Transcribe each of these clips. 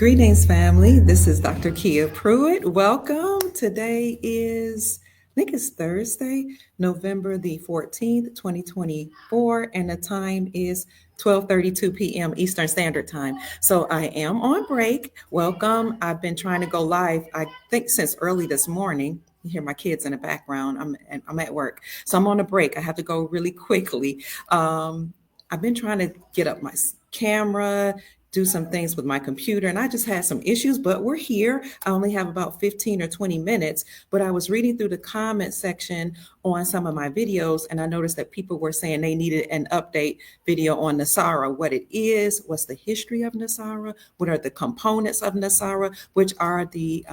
Greetings, family. This is Dr. Kia Pruitt. Welcome. Today is, I think it's Thursday, November the 14th, 2024, and the time is 12:32 p.m. Eastern Standard Time. So I am on break. Welcome. I've been trying to go live, I think, since early this morning. You hear my kids in the background. I'm at work. So I'm on a break. I have to go really quickly. I've been trying to get up my camera, do some things with my computer, and I just had some issues, but we're here. I only have about 15 or 20 minutes, but I was reading through the comment section on some of my videos, and I noticed that people were saying they needed an update video on NESARA, what it is, what's the history of NESARA, what are the components of NESARA, which are the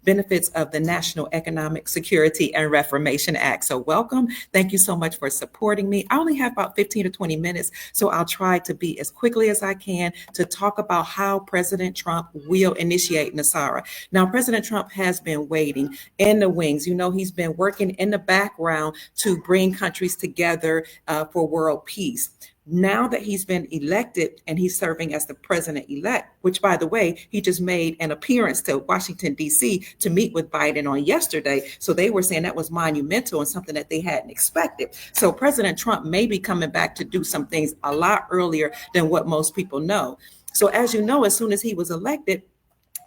benefits of the National Economic Security and Reformation Act. So welcome. Thank you so much for supporting me. I only have about 15 or 20 minutes, so I'll try to be as quickly as I can to talk about how President Trump will initiate NESARA. Now, President Trump has been waiting in the wings. You know, he's been working in the background to bring countries together for world peace. Now that he's been elected and he's serving as the president-elect, which, by the way, he just made an appearance to Washington, D.C. to meet with Biden on yesterday. So they were saying that was monumental and something that they hadn't expected. So President Trump may be coming back to do some things a lot earlier than what most people know. So as you know, as soon as he was elected,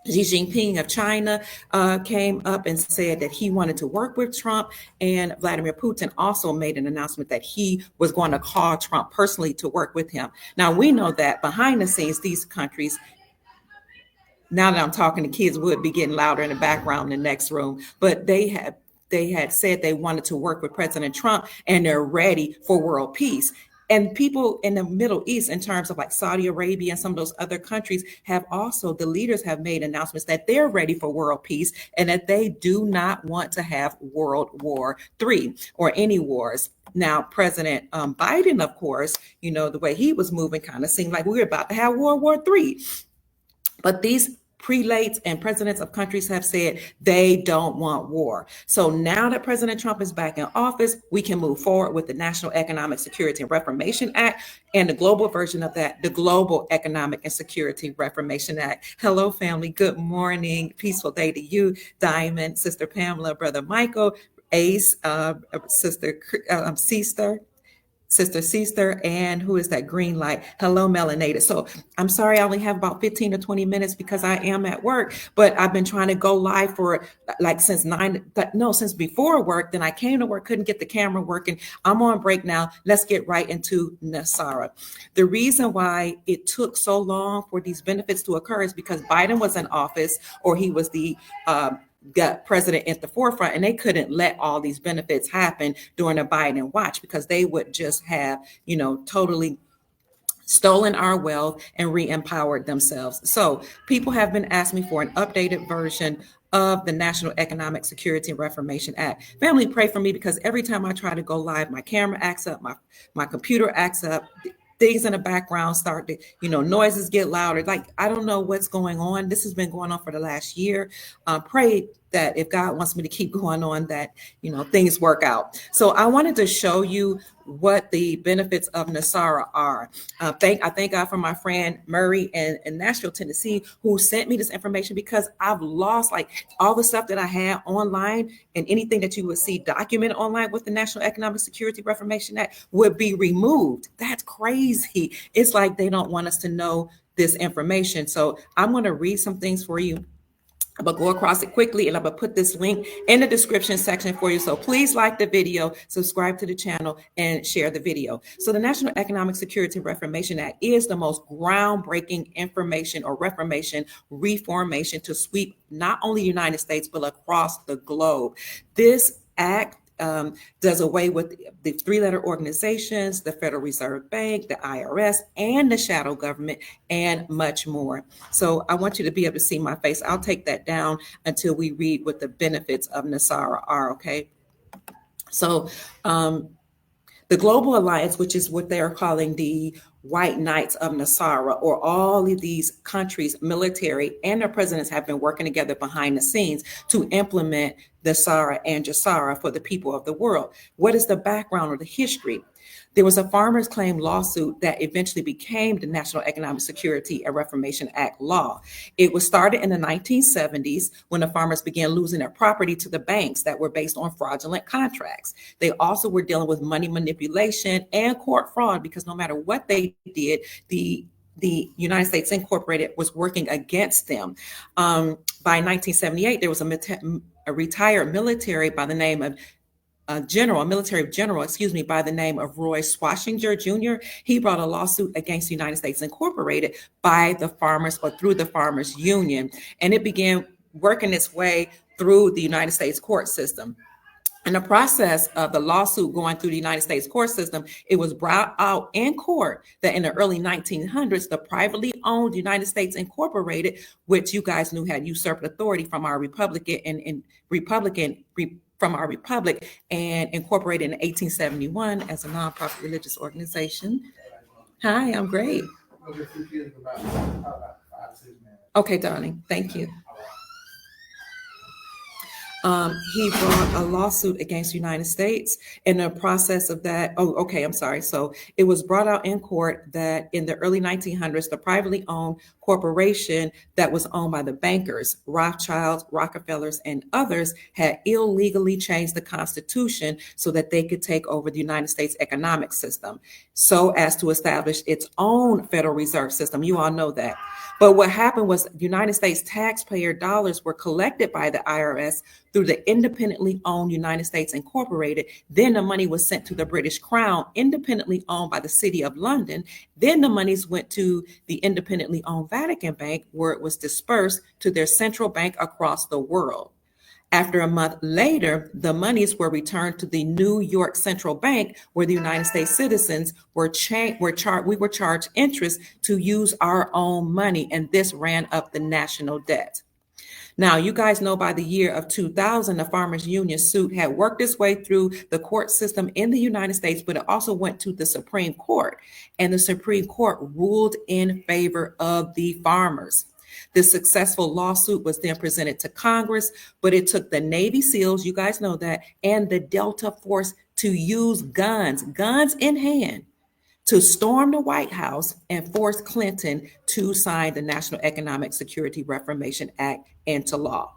Xi Jinping of China came up and said that he wanted to work with Trump, and Vladimir Putin also made an announcement that he was going to call Trump personally to work with him. Now, we know that behind the scenes, these countries, now that I'm talking, the kids would be getting louder in the background in the next room, but they had said they wanted to work with President Trump and they're ready for world peace. And people in the Middle East, in terms of like Saudi Arabia and some of those other countries, have also, the leaders have made announcements that they're ready for world peace and that they do not want to have World War III or any wars. Now, President Biden, of course, you know, the way he was moving kind of seemed like we were about to have World War III. But these prelates and presidents of countries have said they don't want war. So now that President Trump is back in office, we can move forward with the National Economic Security and Reformation Act and the global version of that, the Global Economic and Security Reformation Act. Hello, family. Good morning. Peaceful day to you, Diamond, Sister Pamela, Brother Michael, Ace, Sister Sister, and who is that green light? Hello, Melanated. So I'm sorry I only have about 15 to 20 minutes because I am at work, but I've been trying to go live for like since before work. Then I came to work, couldn't get the camera working. I'm on break now. Let's get right into NESARA. The reason why it took so long for these benefits to occur is because Biden was in office, or he was the got president at the forefront, and they couldn't let all these benefits happen during a Biden watch because they would just have, you know, totally stolen our wealth and re-empowered themselves. So people have been asking me for an updated version of the National Economic Security and Reformation Act. Family, pray for me because every time I try to go live, my camera acts up, my computer acts up. Things in the background start to, noises get louder. Like, I don't know what's going on. This has been going on for the last year. Pray that if God wants me to keep going on, that, things work out. So I wanted to show you what the benefits of NESARA are. I thank God for my friend Murray in Nashville, Tennessee, who sent me this information because I've lost like all the stuff that I had online, and anything that you would see documented online with the National Economic Security Reformation Act would be removed. That's crazy. It's like they don't want us to know this information. So I'm going to read some things for you. I'm going to go across it quickly, and I'm going to put this link in the description section for you. So please like the video, subscribe to the channel, and share the video. So the National Economic Security Reformation Act is the most groundbreaking information or reformation to sweep not only the United States, but across the globe. This act does away with the three-letter organizations, the Federal Reserve Bank, the IRS, and the shadow government, and much more. So I want you to be able to see my face. I'll take that down until we read what the benefits of NESARA are, okay? So the Global Alliance, which is what they are calling the White Knights of NESARA, or all of these countries, military, and their presidents have been working together behind the scenes to implement NESARA and JASARA for the people of the world. What is the background or the history? There was a farmers' claim lawsuit that eventually became the National Economic Security and Reformation Act law. It was started in the 1970s when the farmers began losing their property to the banks that were based on fraudulent contracts. They also were dealing with money manipulation and court fraud because no matter what they did, the United States Incorporated was working against them. By 1978, there was a retired military by the name of a military general, by the name of Roy Swashinger Jr. He brought a lawsuit against the United States Incorporated by the farmers or through the Farmers Union, and it began working its way through the United States court system. In the process of the lawsuit going through the United States court system, it was brought out in court that in the early 1900s, the privately owned United States Incorporated, which you guys knew had usurped authority from our republic and incorporated in 1871 as a nonprofit religious organization. Hi, I'm great. Okay, darling, thank you. He brought a lawsuit against the United States. In the process of that, So it was brought out in court that in the early 1900s, the privately owned corporation that was owned by the bankers, Rothschilds, Rockefellers, and others had illegally changed the Constitution so that they could take over the United States economic system so as to establish its own Federal Reserve System. You all know that. But what happened was United States taxpayer dollars were collected by the IRS through the independently owned United States Incorporated. Then the money was sent to the British Crown, independently owned by the City of London. Then the monies went to the independently owned Vatican Bank, where it was dispersed to their central bank across the world. After a month later, the monies were returned to the New York Central Bank, where the United States citizens were charged interest to use our own money, and this ran up the national debt. Now, you guys know by the year of 2000, the Farmers Union suit had worked its way through the court system in the United States, but it also went to the Supreme Court, and the Supreme Court ruled in favor of the farmers. The successful lawsuit was then presented to Congress, but it took the Navy SEALs, you guys know that, and the Delta Force to use guns in hand, to storm the White House and force Clinton to sign the National Economic Security Reformation Act into law.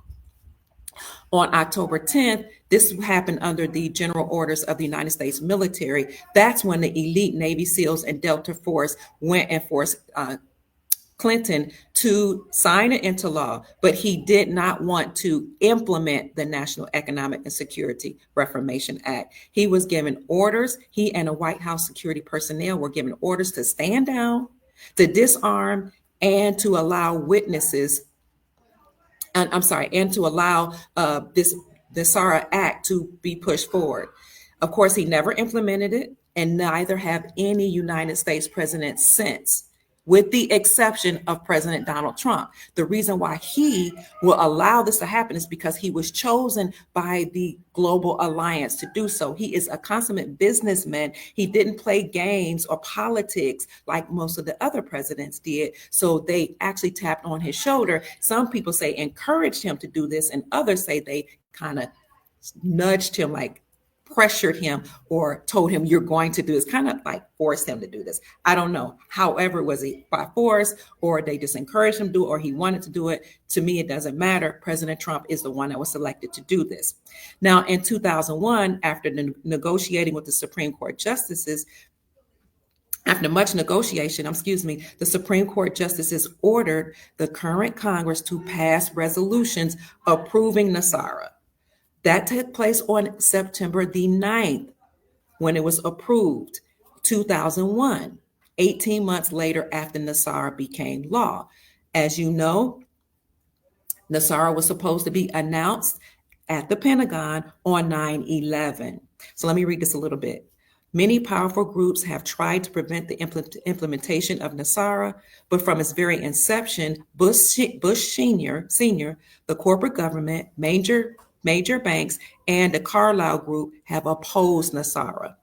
On October 10th, this happened under the general orders of the United States military. That's when the elite Navy SEALs and Delta Force went and forced Clinton to sign it into law, but he did not want to implement the National Economic and Security Reformation Act. He was given orders, he and the White House security personnel were given orders to stand down, to disarm, and to allow witnesses, and to allow this NESARA Act to be pushed forward. Of course, he never implemented it, and neither have any United States president since, with the exception of President Donald Trump. The reason why he will allow this to happen is because he was chosen by the Global Alliance to do so. He is a consummate businessman. He didn't play games or politics like most of the other presidents did. So they actually tapped on his shoulder. Some people say encouraged him to do this, and others say they kind of nudged him, like pressured him or told him you're going to do this, kind of like forced him to do this. I don't know. However, was it by force or they just encouraged him to do it or he wanted to do it? To me, it doesn't matter. President Trump is the one that was selected to do this. Now, in 2001, after negotiating with the Supreme Court justices, after much negotiation, the Supreme Court justices ordered the current Congress to pass resolutions approving NESARA. That took place on September the 9th when it was approved, 2001, 18 months later after NESARA became law. As you know, NESARA was supposed to be announced at the Pentagon on 9/11. So let me read this a little bit. Many powerful groups have tried to prevent the implementation of NESARA, but from its very inception, Bush Senior, the corporate government, major banks, and the Carlyle Group have opposed NESARA.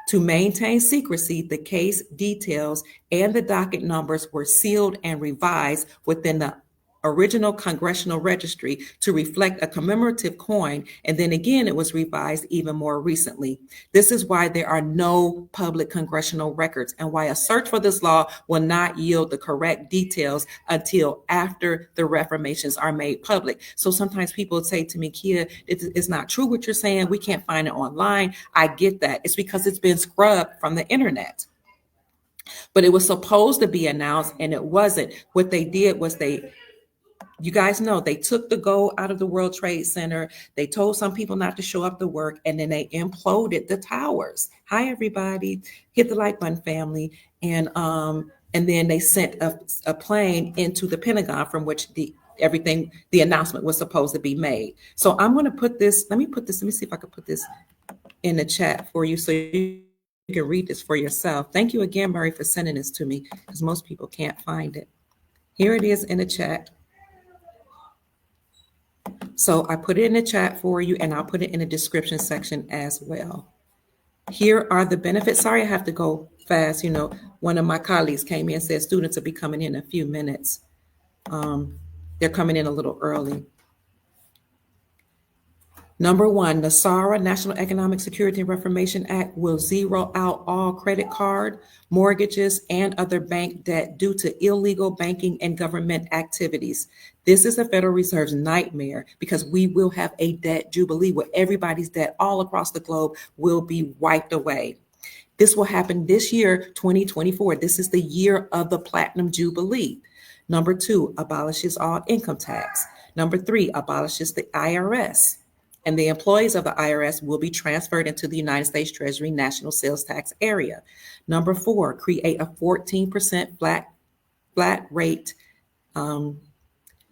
To maintain secrecy, the case details and the docket numbers were sealed and revised within the original congressional registry to reflect a commemorative coin, and then again it was revised even more recently. This is why there are no public congressional records and why a search for this law will not yield the correct details until after the reformations are made public. So sometimes people say to me, Kia, it's not true what you're saying. We can't find it online. I get that. It's because it's been scrubbed from the internet. But it was supposed to be announced and it wasn't. What they did was you guys know, they took the gold out of the World Trade Center. They told some people not to show up to work, and then they imploded the towers. Hi, everybody. Hit the like button, family. And then they sent a plane into the Pentagon from which the announcement was supposed to be made. So I'm going to put this, let me see if I can put this in the chat for you so you can read this for yourself. Thank you again, Murray, for sending this to me because most people can't find it. Here it is in the chat. So I put it in the chat for you, and I'll put it in the description section as well. Here are the benefits. Sorry, I have to go fast. You know, one of my colleagues came in and said students will be coming in a few minutes. They're coming in a little early. Number one, NESARA, National Economic Security and Reformation Act, will zero out all credit card, mortgages, and other bank debt due to illegal banking and government activities. This is the Federal Reserve's nightmare because we will have a debt jubilee where everybody's debt all across the globe will be wiped away. This will happen this year, 2024. This is the year of the Platinum Jubilee. Number two, abolishes all income tax. Number three, abolishes the IRS. And the employees of the IRS will be transferred into the United States Treasury National Sales Tax Area. Number four, create a 14% flat rate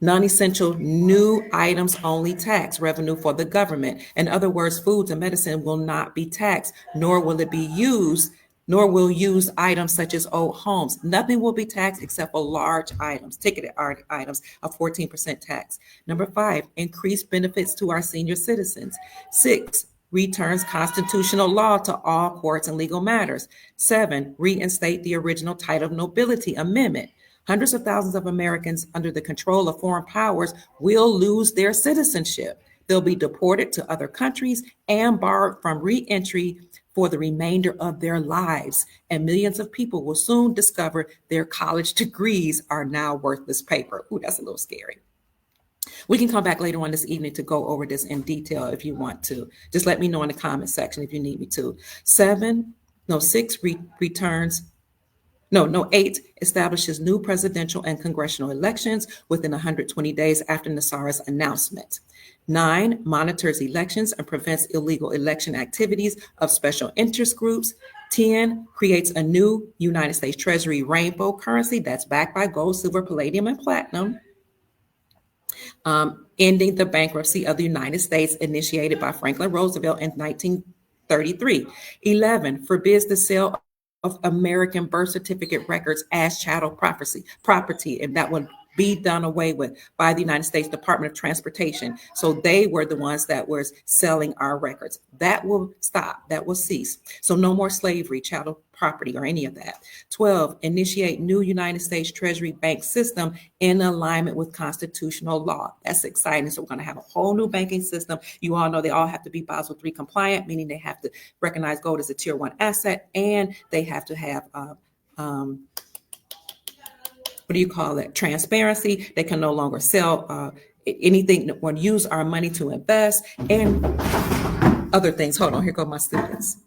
non-essential new items only tax revenue for the government. In other words, foods and medicine will not be taxed, nor will use items such as old homes. Nothing will be taxed except for large items, ticketed items, a 14% tax. Number five, increase benefits to our senior citizens. Six, returns constitutional law to all courts and legal matters. Seven, reinstate the original title of nobility amendment. Hundreds of thousands of Americans under the control of foreign powers will lose their citizenship. They'll be deported to other countries and barred from re-entry for the remainder of their lives. And millions of people will soon discover their college degrees are now worthless paper. Ooh, that's a little scary. We can come back later on this evening to go over this in detail if you want to. Just let me know in the comment section if you need me to. Eight establishes new presidential and congressional elections within 120 days after NESARA's announcement. 9, monitors elections and prevents illegal election activities of special interest groups. 10, creates a new United States Treasury rainbow currency that's backed by gold, silver, palladium, and platinum. Ending the bankruptcy of the United States initiated by Franklin Roosevelt in 1933. 11, forbids the sale of American birth certificate records as chattel property, and that would be done away with by the United States Department of Transportation. So they were the ones that were selling our records. That will stop. That will cease. So no more slavery, chattel property, or any of that. 12, initiate new United States Treasury bank system in alignment with constitutional law. That's exciting. So we're going to have a whole new banking system. You all know they all have to be Basel III compliant, meaning they have to recognize gold as a tier 1 asset, and they have to have transparency. They can no longer sell anything or use our money to invest and other things. Hold on, here go my students.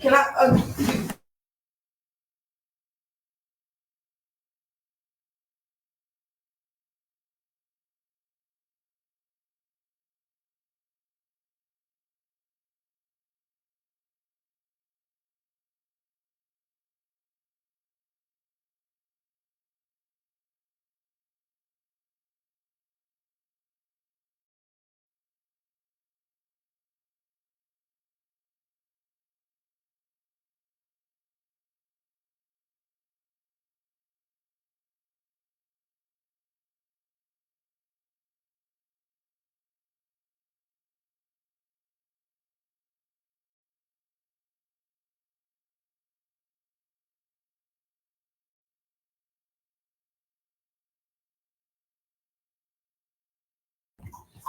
Can I?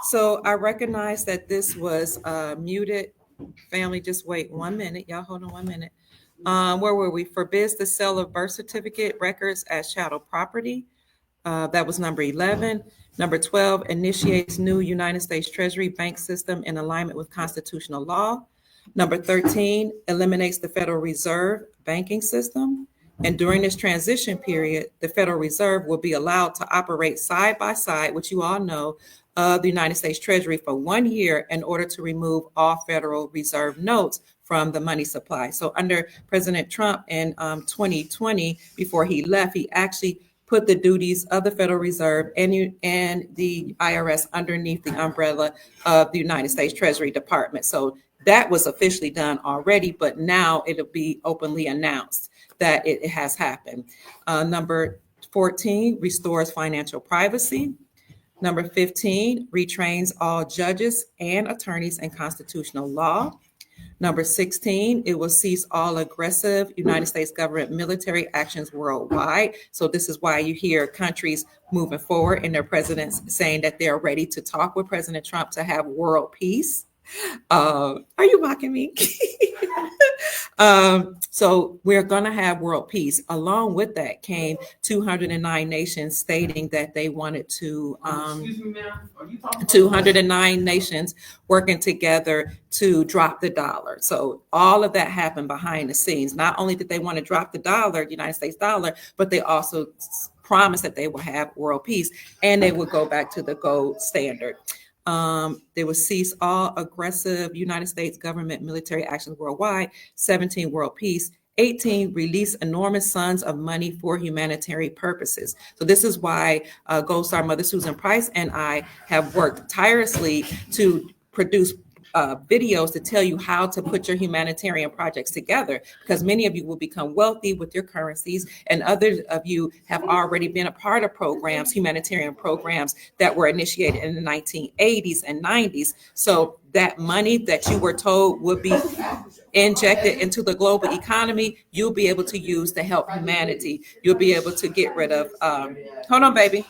So I recognize that this was muted. Family, just wait 1 minute. Y'all hold on 1 minute. Where were we? Forbids the sale of birth certificate records as chattel property. That was number 11. Number 12, initiates new United States Treasury bank system in alignment with constitutional law. Number 13, eliminates the Federal Reserve banking system. And during this transition period, the Federal Reserve will be allowed to operate side by side, which you all know, of the United States Treasury for 1 year in order to remove all Federal Reserve notes from the money supply. So under President Trump in 2020, before he left, he actually put the duties of the Federal Reserve and the IRS underneath the umbrella of the United States Treasury Department. So that was officially done already, but now it'll be openly announced that it has happened. Number 14, restores financial privacy. Number 15, retrains all judges and attorneys in constitutional law. Number 16, it will cease all aggressive United States government military actions worldwide. So this is why you hear countries moving forward and their presidents saying that they're ready to talk with President Trump to have world peace. Are you mocking me? So we're going to have world peace. Along with that came 209 nations stating that they wanted to, Excuse me, ma'am. Are you talking? 209 nations working together to drop the dollar. So all of that happened behind the scenes. Not only did they want to drop the dollar, the United States dollar, but they also promised that they will have world peace and they would go back to the gold standard. They will cease all aggressive United States government military actions worldwide. 17, world peace. 18, release enormous sums of money for humanitarian purposes. So this is why Gold Star Mother Susan Price and I have worked tirelessly to produce videos to tell you how to put your humanitarian projects together, because many of you will become wealthy with your currencies, and others of you have already been a part of programs, humanitarian programs that were initiated in the 1980s and 90s. So that money that you were told would be injected into the global economy, you'll be able to use to help humanity. You'll be able to get rid of, hold on, baby.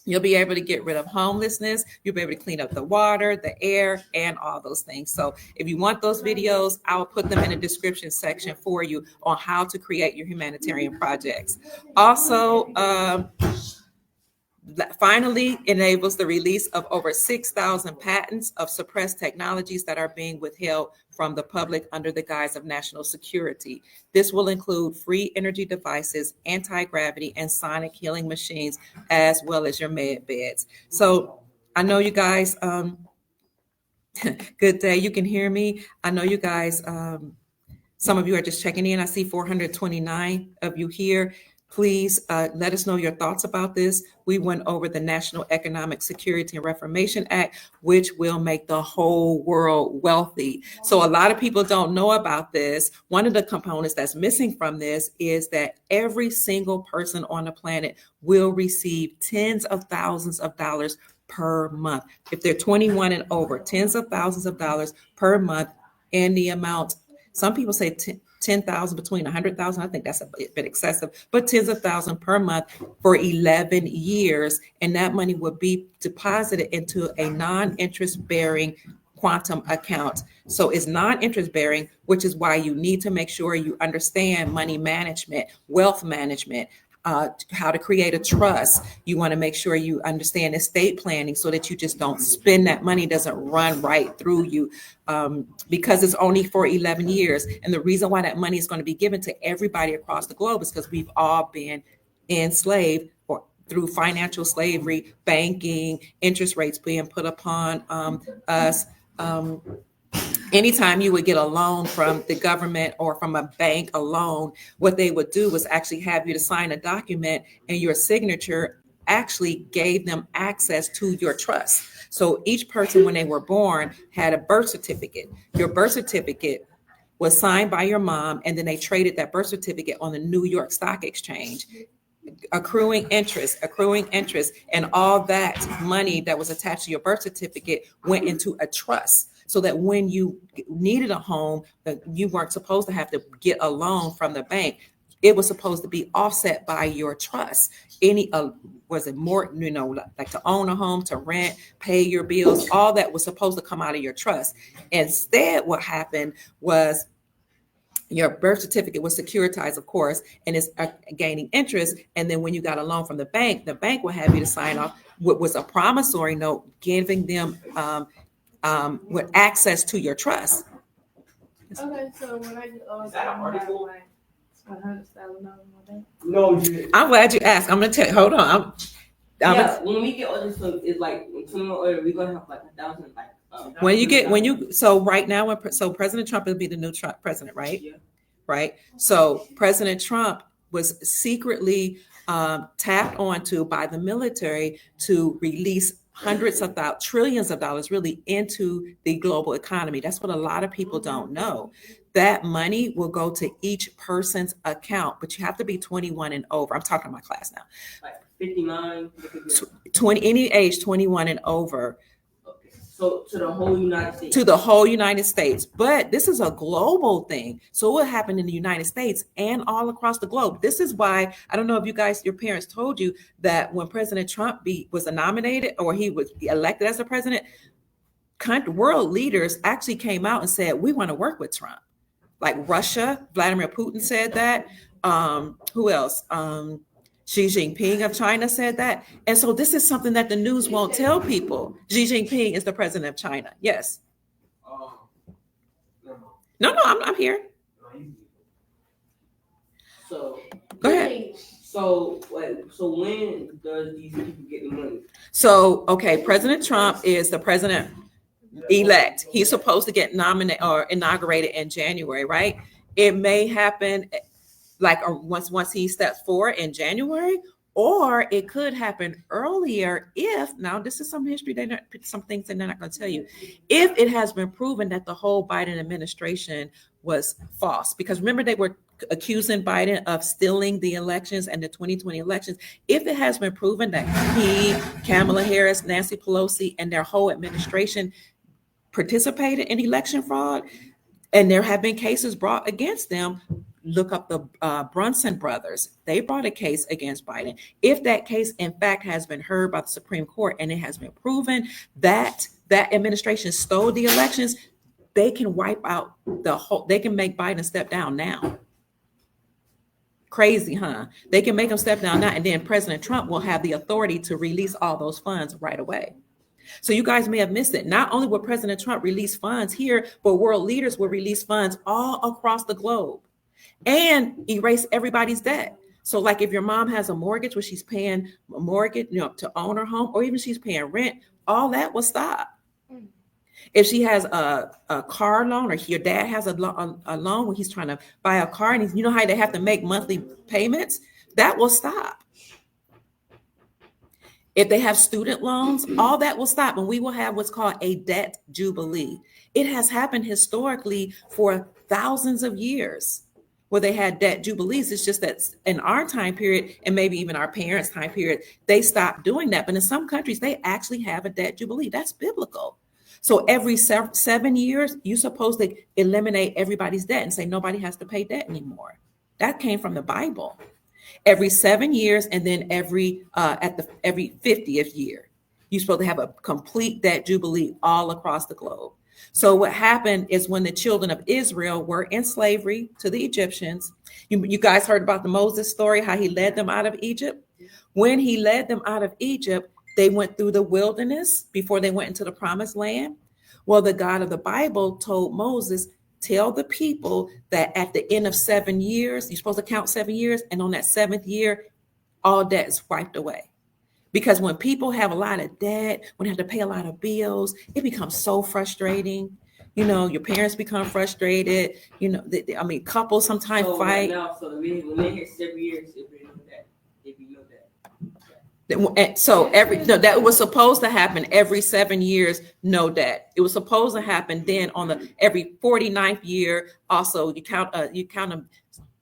You'll be able to get rid of homelessness. You'll be able to clean up the water, the air, and all those things. So if you want those videos, I'll put them in the description section for you on how to create your humanitarian projects. Also, finally enables the release of over 6,000 patents of suppressed technologies that are being withheld from the public under the guise of national security. This will include free energy devices, anti-gravity, and sonic healing machines, as well as your med beds. So I know you guys, good day, you can hear me. I know you guys, some of you are just checking in. I see 429 of you here. Please let us know your thoughts about this. We went over the National Economic Security and Reformation Act, which will make the whole world wealthy. So a lot of people don't know about this. One of the components that's missing from this is that every single person on the planet will receive tens of thousands of dollars per month. If they're 21 and over, tens of thousands of dollars per month in the amount. Some people say 10,000 between 100,000. I think that's a bit excessive, but tens of thousands per month for 11 years. And that money would be deposited into a non-interest bearing quantum account. So it's non-interest bearing, which is why you need to make sure you understand money management, wealth management, how to create a trust. You want to make sure you understand estate planning so that you just don't spend that money, doesn't run right through you, because it's only for 11 years. And the reason why that money is going to be given to everybody across the globe is because we've all been enslaved or through financial slavery, banking, interest rates being put upon us. Anytime you would get a loan from the government or from a bank, a loan, what they would do was actually have you to sign a document, and your signature actually gave them access to your trust. So each person, when they were born, had a birth certificate. Your birth certificate was signed by your mom, and then they traded that birth certificate on the New York Stock Exchange, accruing interest, and all that money that was attached to your birth certificate went into a trust, so that when you needed a home, that you weren't supposed to have to get a loan from the bank. It was supposed to be offset by your trust. Any was it more, like to own a home, to rent, pay your bills, all that was supposed to come out of your trust. Instead, what happened was your birth certificate was securitized, of course, and it's gaining interest. And then when you got a loan from the bank will have you to sign off what was a promissory note, giving them with access to your trust. Okay, so when I get old, I article? Like $100,000 No, I'm glad you asked. I'm gonna tell you. Hold on. When we get older, so it's like 21 older, we're gonna have like 1,000. So right now, so President Trump will be the new president, right? Yeah. Right. So President Trump was secretly tapped onto by the military to release trillions of dollars really into the global economy. That's what a lot of people don't know. That money will go to each person's account, but you have to be 21 and over. I'm talking to my class now. Like 59, 20, any age 21 and over. Okay. So to the whole United States. To the whole United States. But this is a global thing. So what happened in the United States and all across the globe. This is why, I don't know if you guys, your parents told you that when President Trump was nominated or he was elected as a president, world leaders actually came out and said, we want to work with Trump. Like Russia, Vladimir Putin said that. Who else? Xi Jinping of China said that. And so this is something that the news won't tell people. Xi Jinping is the president of China. Yes. No, I'm here. So go ahead. So when does these people get the money? So, okay, President Trump is the president elect. He's supposed to get nominated or inaugurated in January, right? It may happen like once he steps forward in January, or it could happen earlier if, now this is some history, some things that they're not going to tell you, if it has been proven that the whole Biden administration was false. Because remember, they were accusing Biden of stealing the elections and the 2020 elections. If it has been proven that he, Kamala Harris, Nancy Pelosi, and their whole administration participated in election fraud, and there have been cases brought against them, look up the Brunson brothers. They brought a case against Biden. If that case, in fact, has been heard by the Supreme Court and it has been proven that that administration stole the elections, they can wipe out they can make Biden step down now. Crazy, huh? They can make him step down now, and then President Trump will have the authority to release all those funds right away. So you guys may have missed it. Not only will President Trump release funds here, but world leaders will release funds all across the globe and erase everybody's debt. So like if your mom has a mortgage where she's paying a mortgage, to own her home, or even she's paying rent, all that will stop. If she has a car loan, or your dad has a loan when he's trying to buy a car, and you know how they have to make monthly payments, that will stop. If they have student loans, all that will stop, and we will have what's called a debt jubilee. It has happened historically for thousands of years where they had debt jubilees. It's just that in our time period, and maybe even our parents' time period, they stopped doing that. But in some countries, they actually have a debt jubilee. That's biblical. So every 7 years, you're supposed to eliminate everybody's debt and say nobody has to pay debt anymore. That came from the Bible. Every 7 years, and then every 50th year, you're supposed to have a complete debt jubilee all across the globe. So what happened is when the children of Israel were in slavery to the Egyptians, you guys heard about the Moses story, how he led them out of Egypt. When he led them out of Egypt, they went through the wilderness before they went into the promised land. Well, the God of the Bible told Moses, tell the people that at the end of 7 years, you're supposed to count 7 years, and on that seventh year, all debt is wiped away. Because when people have a lot of debt, when they have to pay a lot of bills, it becomes so frustrating. You know, your parents become frustrated. You know, couples sometimes So fight. right now, so when they hit 7 years, if you know that, And so that was supposed to happen every 7 years, no debt. It was supposed to happen then on the every 49th year. Also, you count them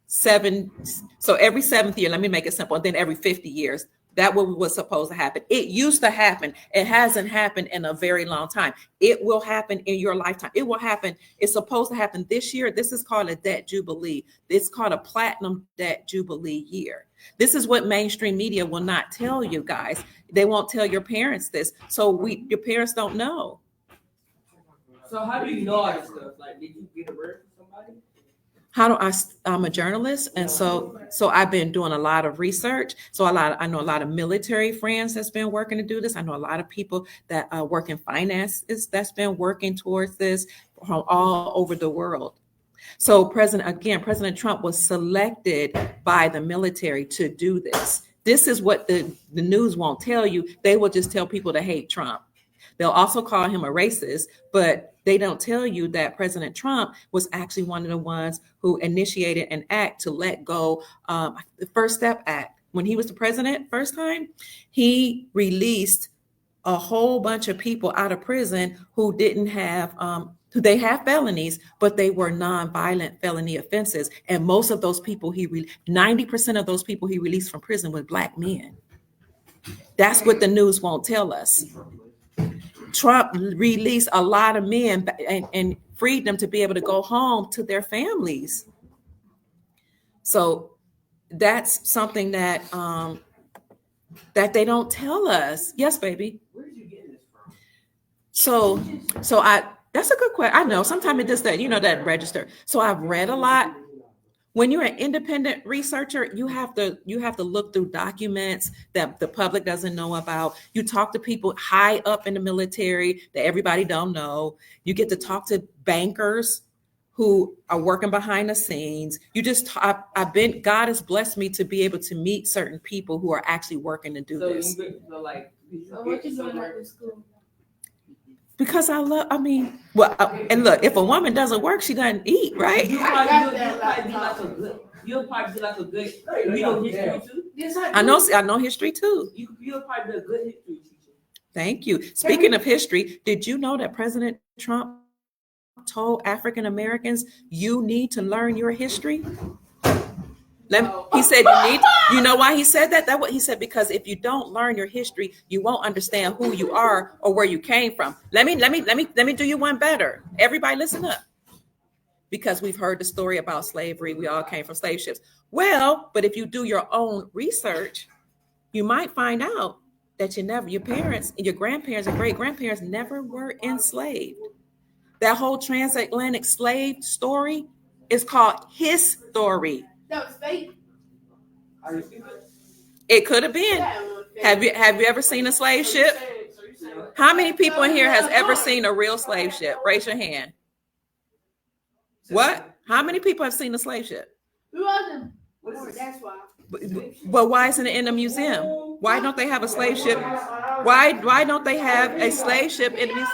7. So every 7th year, let me make it simple. And then every 50 years, that was supposed to happen. It used to happen. It hasn't happened in a very long time. It will happen in your lifetime. It will happen. It's supposed to happen this year. This is called a debt jubilee. It's called a platinum debt jubilee year. This is what mainstream media will not tell you guys. They won't tell your parents this. So your parents don't know. So how do you know all this stuff? Like, did you get a word from somebody? I'm a journalist, and so I've been doing a lot of research. I know a lot of military friends that's been working to do this. I know a lot of people that work in finance that's been working towards this from all over the world. So President Trump was selected by the military to do this. This is what the news won't tell you. They will just tell people to hate Trump. They'll also call him a racist, but they don't tell you that President Trump was actually one of the ones who initiated an act to let go, the First Step Act. When he was the president first time, he released a whole bunch of people out of prison who didn't have, they have felonies, but they were non-violent felony offenses. And most of those people 90% of those people he released from prison were Black men. That's what the news won't tell us. Trump released a lot of men and freed them to be able to go home to their families. So that's something that that they don't tell us. Yes, baby. Where did you get this from? So that's a good question. I know sometimes it does that, that register. So I've read a lot. When you're an independent researcher, you have to look through documents that the public doesn't know about. You talk to people high up in the military that everybody don't know. You get to talk to bankers who are working behind the scenes. God has blessed me to be able to meet certain people who are actually working to do this. So what you doing at this school? Because and look, if a woman doesn't work, she doesn't eat, right? You'll probably be like a good history too. I know history too. You'll probably be a good history teacher. Thank you. Speaking of history, did you know that President Trump told African Americans, you need to learn your history? He said you know why he said that? That's what he said, because if you don't learn your history, you won't understand who you are or where you came from. Let me do you one better. Everybody listen up. Because we've heard the story about slavery. We all came from slave ships. Well, but if you do your own research, you might find out that your parents and your grandparents and great-grandparents never were enslaved. That whole transatlantic slave story is called his story. That was fake. It could have been. Have you ever seen a slave ship? How many people in here has ever seen a real slave ship? Raise your hand. What? How many people have seen a slave ship? We wasn't. That's why. But why isn't it in a museum? Why don't they have a slave ship? Why don't they have a slave ship in the museum?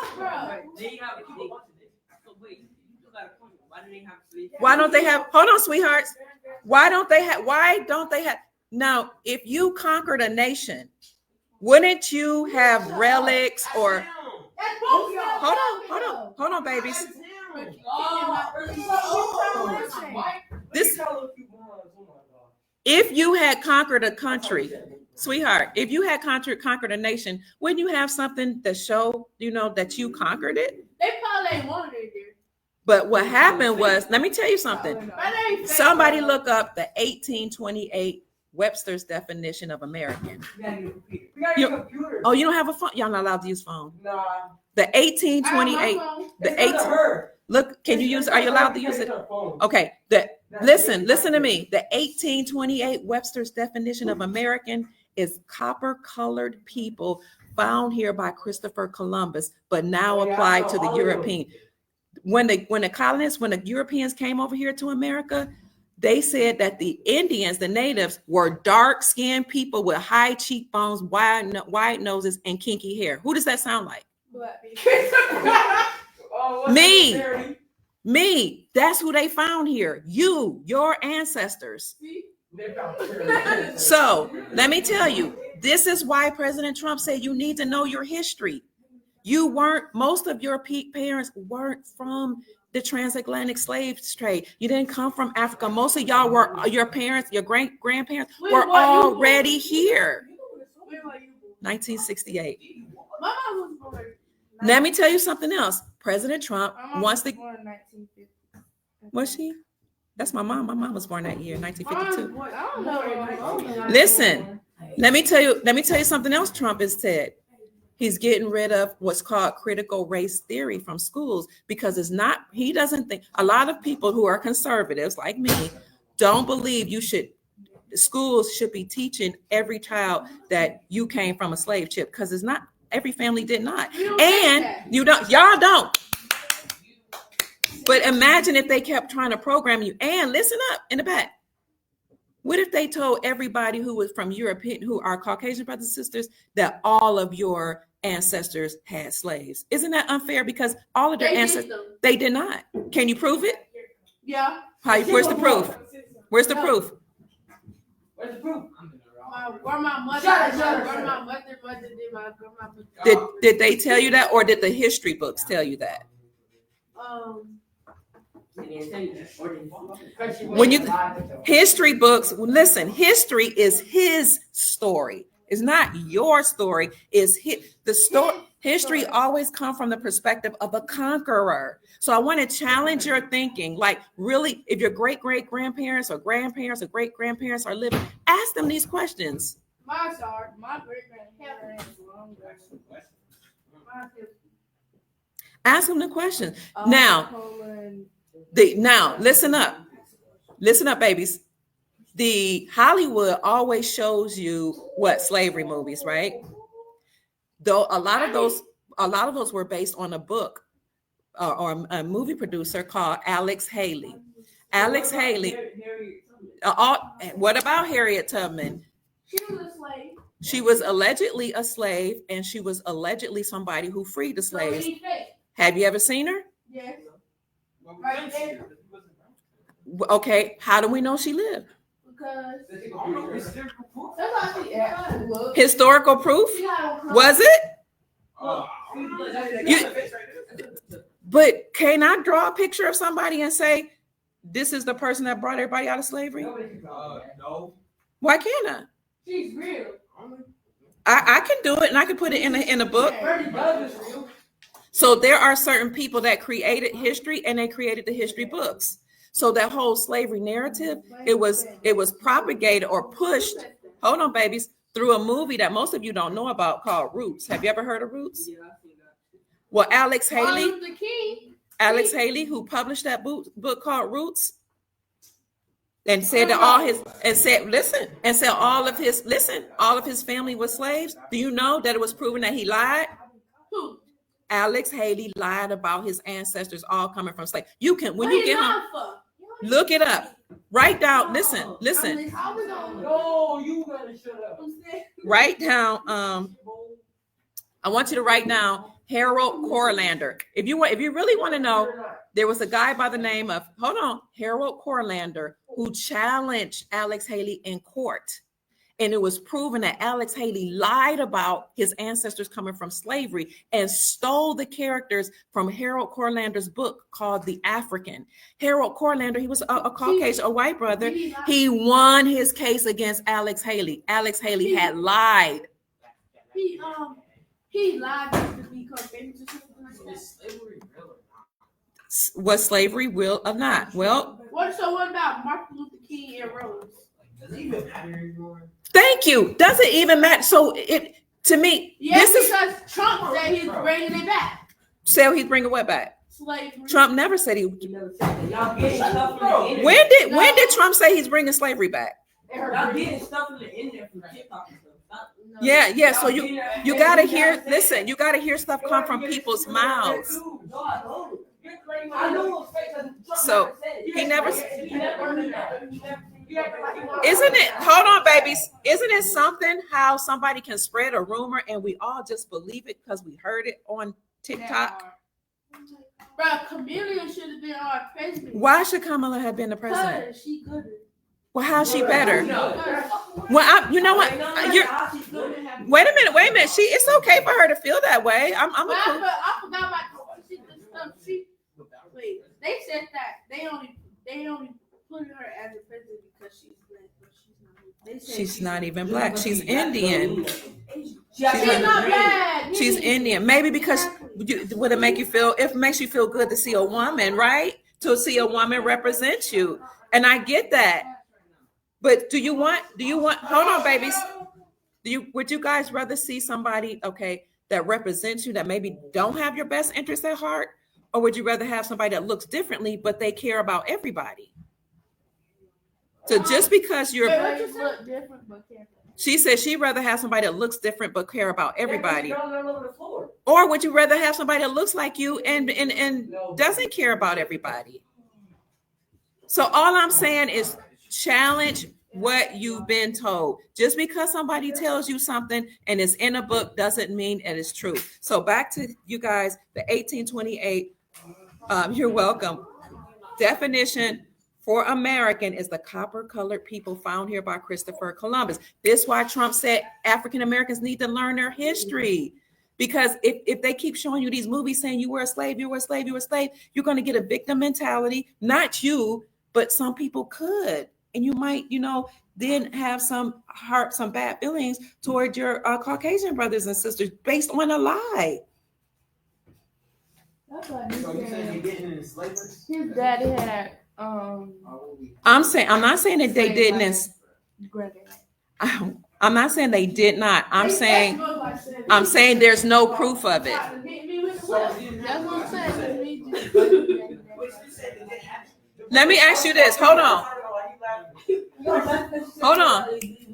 Why don't they have? Hold on, sweethearts. Why don't they have? Now, if you conquered a nation, wouldn't you have relics or? Hold on, babies. If you had conquered a country, sweetheart, if you had conquered a nation, wouldn't you have something to show, that you conquered it? They probably wanted it there. But what happened was, let me tell you something. Somebody look up the 1828 Webster's definition of American. We gotta get a computer. We gotta get a computer. Oh, you don't have a phone? Y'all not allowed to use phone. Nah. The 1828. I have my phone. The It's under 18. her. Look, can you use? Are you allowed to use it? Her phone. Okay. Listen to me. The 1828 Webster's definition of American is copper-colored people found here by Christopher Columbus, but now applied to the European. When the colonists, when the Europeans came over here to America, they said that the Indians, the natives, were dark-skinned people with high cheekbones, wide noses, and kinky hair. Who does that sound like? Black people. Me. That's who they found here. Your ancestors. So let me tell you, this is why President Trump said you need to know your history. Most of your parents weren't from the transatlantic slave trade. You didn't come from Africa. Most of y'all were, your parents, your grandparents were already here. 1968. My mom was born. Let me tell you something else. President Trump wants to. Born in 1950. Was she? That's my mom. My mom was born that year, 1952. I don't know. Listen, let me tell you something else Trump has said. He's getting rid of what's called critical race theory from schools because he doesn't think, a lot of people who are conservatives like me don't believe schools should be teaching every child that you came from a slave ship, because it's not, every family did not. And y'all don't. But imagine if they kept trying to program you. And listen up in the back. What if they told everybody who was from Europe, who are Caucasian brothers and sisters, that all of your ancestors had slaves? Isn't that unfair? Because all of their ancestors, they did not. Can you prove it? Yeah. Where's the proof? Where's the proof? Where's the proof? Where my mother did my grandma. Did they tell you that, or did the history books tell you that? When history books, listen, history is his story. It's not your story. It's the story. History always comes from the perspective of a conqueror. So I want to challenge your thinking. Like, really, if your great-great-grandparents or grandparents or great-grandparents are living, ask them these questions. My great-grandparents. Ask them the questions. Now, listen up. Listen up, babies. The Hollywood always shows you what slavery movies, right? Though a lot of those were based on a book or a movie producer called Alex Haley. Alex Haley. What about Harriet Tubman? She was a slave. She was allegedly a slave, and she was allegedly somebody who freed the slaves. Have you ever seen her? Yes. Right there. Okay, how do we know she lived? Because historical proof? Was it? But can I draw a picture of somebody and say, this is the person that brought everybody out of slavery? No. Why can't I? She's real. I can do it, and I can put it in a book. So there are certain people that created history, and they created the history books. So that whole slavery narrative, it was propagated or pushed, hold on, babies, through a movie that most of you don't know about called Roots. Have you ever heard of Roots? Yeah, I've seen that. Well, Alex Haley, who published that book called Roots, and said that all of his family was slaves. Do you know that it was proven that he lied? Who? Alex Haley lied about his ancestors all coming from slaves. You can, when you get home, look it up. Write down. Listen. No, you gotta shut up. Write down. I want you to write down Harold Corlander. If you really want to know, there was a guy by the name of Harold Corlander, who challenged Alex Haley in court. And it was proven that Alex Haley lied about his ancestors coming from slavery and stole the characters from Harold Corlander's book called The African. Harold Corlander, he was a Caucasian, a white brother. He won his case against Alex Haley. Alex Haley had lied. He lied to become famous. Was slavery real or not? Well, what about Martin Luther King and Rose? Does it even matter anymore? Thank you. Does it even matter? So to me, Yes, this is because Trump said he's bringing it back. say he's bringing what back? Slavery. Trump never said he. You never said that. Y'all getting stuff from the internet. When did Trump say he's bringing slavery back? Y'all getting stuff from the internet from TikTok and stuff. No. Yeah. So you gotta hear. Listen, you gotta hear stuff come from people's mouths. So he never. Isn't it? Hold on, babies. Isn't it something how somebody can spread a rumor and we all just believe it because we heard it on TikTok? Bro, Kamala should have been our president. Why should Kamala have been the president? Because she good. Well, how's she better? Well, you know what? Wait a minute. It's okay for her to feel that way. I forgot about she the stuff. Wait, they said that they only put her as a president because she's black, but she's not. They said She's not even black. She's Indian. She's not black. She's Indian. Maybe because would it make you feel? It makes you feel good to see a woman, right? To see a woman represent you, and I get that. But do you want? Hold on, babies. Would you guys rather see somebody, okay, that represents you that maybe don't have your best interests at heart, or would you rather have somebody that looks differently but they care about everybody? So just because you're, she said she'd rather have somebody that looks different but care about everybody, or would you rather have somebody that looks like you and doesn't care about everybody? So all I'm saying is challenge what you've been told. Just because somebody tells you something and it's in a book doesn't mean that it's true. So back to you guys, the 1828. You're welcome. Definition for American is the copper-colored people found here by Christopher Columbus. This is why Trump said African Americans need to learn their history. Because if they keep showing you these movies saying you were a slave, you're going to get a victim mentality. Not you, but some people could. And you might, then have some bad feelings toward your Caucasian brothers and sisters based on a lie. So you said they didn't in slavery? His daddy had I'm not saying that they didn't. I'm not saying they did not. I'm saying there's no proof of it. That's what I'm saying. Let me ask you this. Hold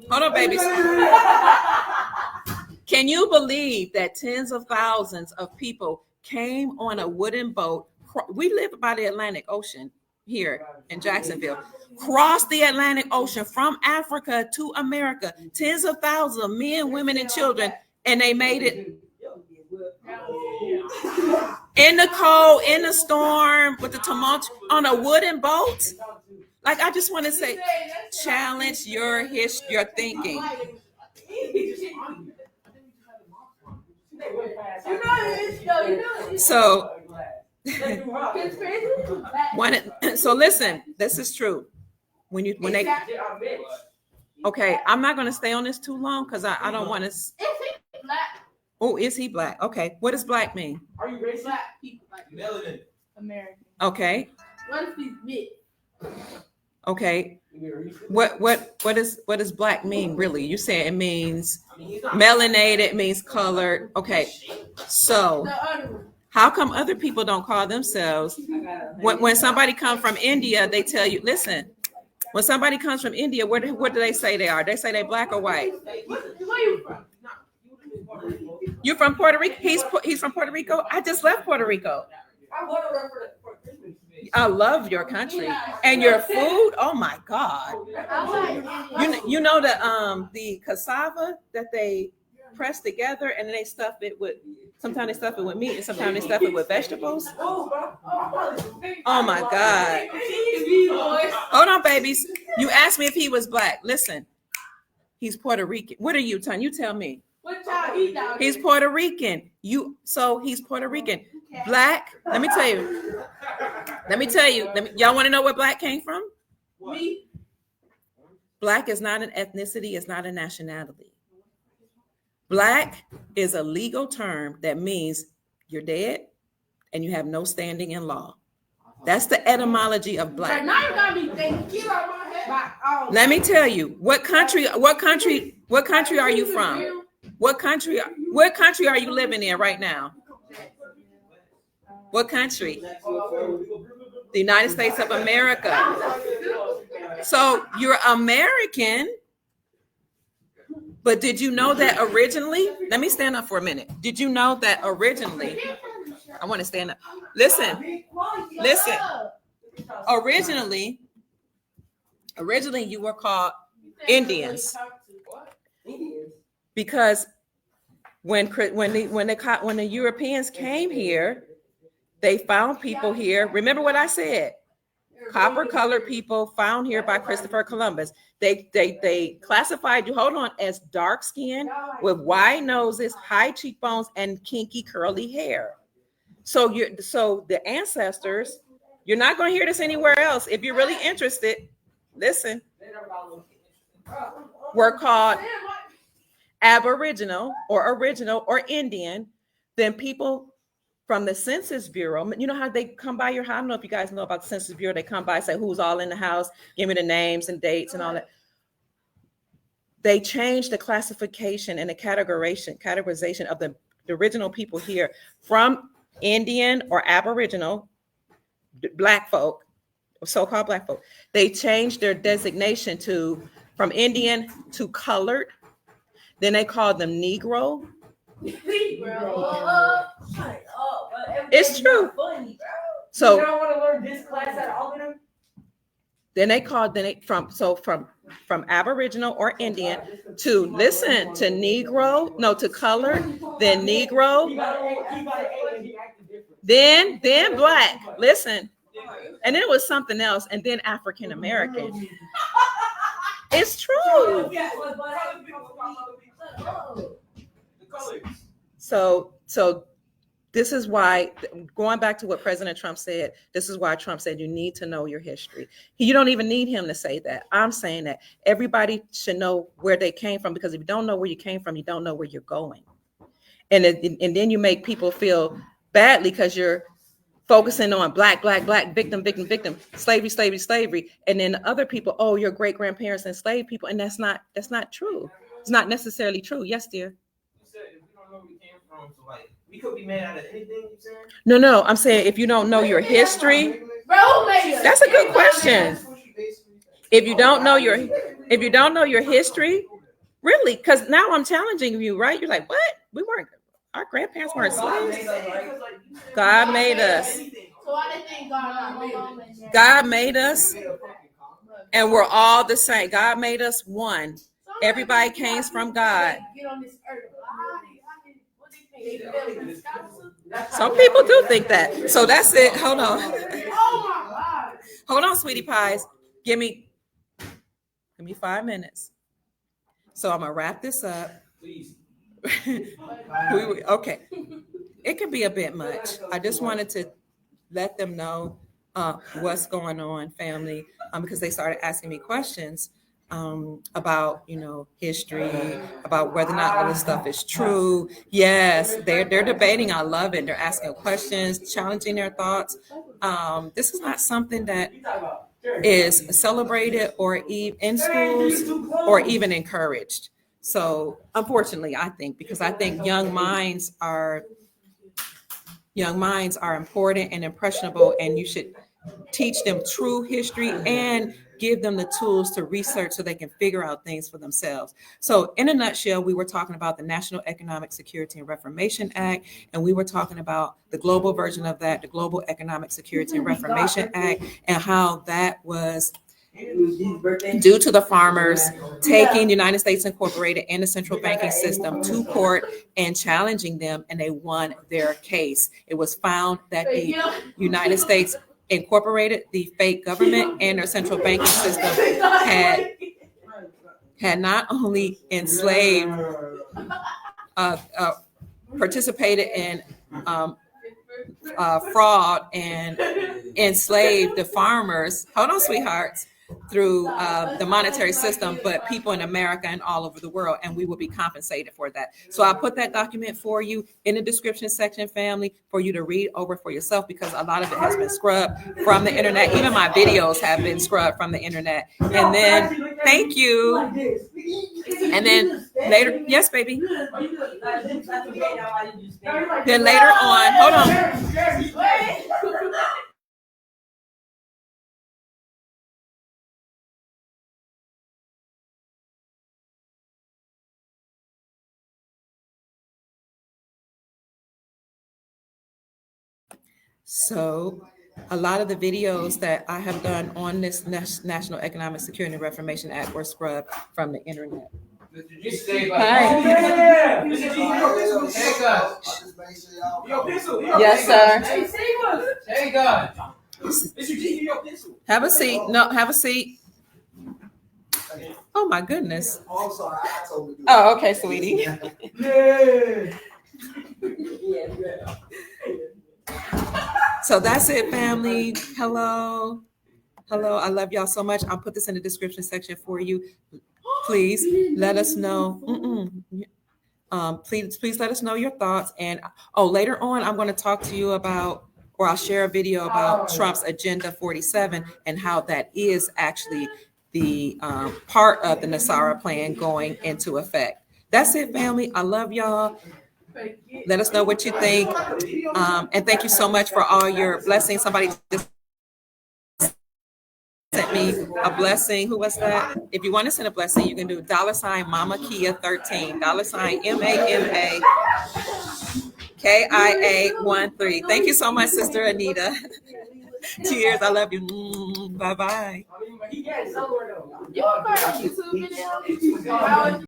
on, babies. Can you believe that tens of thousands of people came on a wooden boat? We live by the Atlantic Ocean here in Jacksonville. Crossed the Atlantic Ocean from Africa to America. Tens of thousands of men, women, and children, and they made it in the cold, in the storm, with the tumult on a wooden boat. Like, I just want to say, challenge your thinking. So, so listen, this is true. Okay, I'm not going to stay on this too long because I don't want to. Oh, is he black? Okay, what does black mean? Are you racist? Black people, Melanin. American. Okay. What is these big? Okay. What does black mean really? You say it means melanated, it means colored. Okay. So how come other people don't call themselves? When somebody comes from India, they tell you, listen, when somebody comes from India, what do they say they are? They say they black or white? Where you from? You're from Puerto Rico? He's from Puerto Rico? I just left Puerto Rico. I love your country and your food. Oh my God! You know the cassava that they press together and then they stuff it with. Sometimes they stuff it with meat and sometimes they stuff it with vegetables. Oh my God! Hold on, babies. You asked me if he was black. Listen, he's Puerto Rican. What are you, Ton? You tell me. What y'all eat out? He's Puerto Rican. He's Puerto Rican. Black. Let me tell you. Y'all want to know where black came from? Me. Black is not an ethnicity. It's not a nationality. Black is a legal term that means you're dead and you have no standing in law. That's the etymology of black. Now you got me thinking. Get out of my head. Let me tell you, what country are you from? What country are you living in right now? What country? The United States of America. So you're American, but did you know that originally? Let me stand up for a minute. Did you know that originally? I want to stand up. Listen. Originally you were called Indians because when the Europeans came here, they found people here. Remember what I said? Copper colored people found here by Christopher Columbus. They classified you, hold on, as dark skin with wide noses, high cheekbones, and kinky curly hair. So the ancestors, you're not going to hear this anywhere else. If you're really interested, listen, were called Aboriginal or original or Indian. Then people from the Census Bureau, you know how they come by your house? I don't know if you guys know about the Census Bureau. They come by and say who's all in the house, give me the names and dates and all that. They changed the classification and the categorization of the original people here from Indian or Aboriginal Black folk, so-called Black folk. They changed their designation from Indian to colored. Then they called them Negro. It's true. So you don't want to learn this class at all of them. Then they called from Aboriginal or Indian to Negro, to colored, then Negro, then Black. Listen, and then it was something else, and then African American. It's true. So this is why, going back to what President Trump said, this is why Trump said you need to know your history. You don't even need him to say that. I'm saying that everybody should know where they came from, because if you don't know where you came from, you don't know where you're going. And then you make people feel badly because you're focusing on black, victim, slavery. And then other people, oh, your great grandparents enslaved people. And that's not true. It's not necessarily true. Yes, dear. You said if we don't know where we came from, so like we could be made out of anything, you saying? No, I'm saying if you don't know your history, that's a good question. If you don't know your history, really, because now I'm challenging you, right? You're like, what? Our grandparents weren't slaves. God made us. God made us, and we're all the same. God made us one. Everybody came from God. Some people do think that. So that's it. Hold on. Hold on, sweetie pies. Give me 5 minutes. So I'm gonna wrap this up. Please. Okay. It can be a bit much. I just wanted to let them know what's going on, family, because they started asking me questions about history, about whether or not all this stuff is true. Yes, they're debating. I love it. They're asking questions, challenging their thoughts. This is not something that is celebrated or in schools or even encouraged. So unfortunately, I think young minds are important and impressionable, and you should teach them true history and give them the tools to research so they can figure out things for themselves. So in a nutshell, we were talking about the National Economic Security and Reformation Act, and we were talking about the global version of that, the Global Economic Security and Reformation Act, and how that was due to the farmers taking United States Incorporated and the central banking system to court and challenging them, and they won their case. It was found that the United States Incorporated, the fake government, and their central banking system had not only enslaved, participated in fraud and enslaved the farmers. Hold on, sweethearts. through the monetary system, but people in America and all over the world, and we will be compensated for that. So I'll put that document for you in the description section, family, for you to read over for yourself, because a lot of it has been scrubbed from the internet. Even my videos have been scrubbed from the internet. And then, thank you. And then later, yes, baby. Then later on, hold on. So a lot of the videos that I have done on this National Economic Security and Reformation Act were scrubbed from the internet. Hi. Yes, sir. Hey, God. Have a seat. No, have a seat. Oh my goodness. Oh, okay, sweetie. So that's it, family. Hello. Hello. I love y'all so much. I'll put this in the description section for you. Please let us know. Please let us know your thoughts. And later on, I'm going to talk to you about, or I'll share a video about Trump's Agenda 47 and how that is actually the part of the NESARA plan going into effect. That's it, family. I love y'all. Let us know what you think. And thank you so much for all your blessings. Somebody just sent me a blessing. Who was that? If you want to send a blessing, you can do $ Mama Kia 13, $ MAMA KIA 13. Thank you so much, Sister Anita. Cheers. I love you. Bye bye. You want to YouTube video?